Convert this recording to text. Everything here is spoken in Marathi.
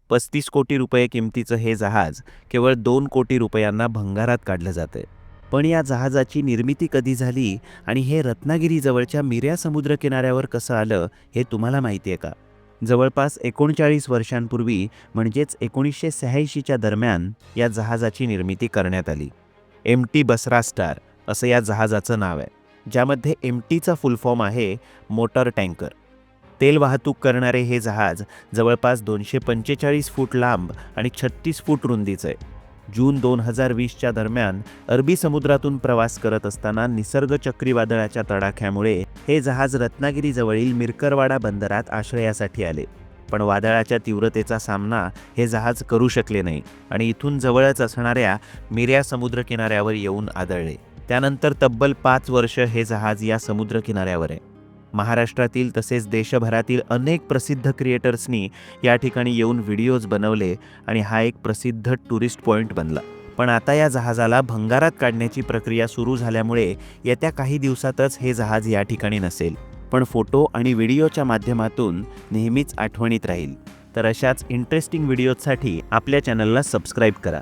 35 कोटी रुपये किमतीचं हे जहाज केवळ 2 कोटी रुपयांना भंगारात काढलं जातंय. पण या जहाजाची निर्मिती कधी झाली आणि हे रत्नागिरीजवळच्या मिऱ्या समुद्रकिनाऱ्यावर कसं आलं हे तुम्हाला माहिती आहे का? जवळपास 39 वर्षांपूर्वी म्हणजेच 1986च्या दरम्यान या जहाजाची निर्मिती करण्यात आली. MT बसरा स्टार असं या जहाजाचं नाव आहे, ज्यामध्ये MTचा फुल फॉर्म आहे मोटर टँकर. तेल वाहतूक करणारे हे जहाज जवळपास 245 फूट लांब आणि 36 फूट रुंदीचं आहे. जून 2020च्या दरम्यान अरबी समुद्रातून प्रवास करत असताना निसर्ग चक्रीवादळाच्या तडाख्यामुळे हे जहाज रत्नागिरीजवळील मिरकरवाडा बंदरात आश्रयासाठी आले. पण वादळाच्या तीव्रतेचा सामना हे जहाज करू शकले नाही आणि इथून जवळच असणाऱ्या मिऱ्या समुद्रकिनाऱ्यावर येऊन आदळले. त्यानंतर तब्बल 5 वर्ष हे जहाज या समुद्रकिनाऱ्यावर आहे. महाराष्ट्रातील तसेच देशभरातील अनेक प्रसिद्ध क्रिएटर्सनी या ठिकाणी येऊन व्हिडिओज बनवले आणि हा एक प्रसिद्ध टुरिस्ट पॉईंट बनला. पण आता या जहाजाला भंगारात काढण्याची प्रक्रिया सुरू झाल्यामुळे येत्या काही दिवसातच हे जहाज या ठिकाणी नसेल, पण फोटो आणि व्हिडिओच्या माध्यमातून नेहमीच आठवणीत राहील. तर अशाच इंटरेस्टिंग व्हिडिओजसाठी आपल्या चॅनलला सबस्क्राईब करा.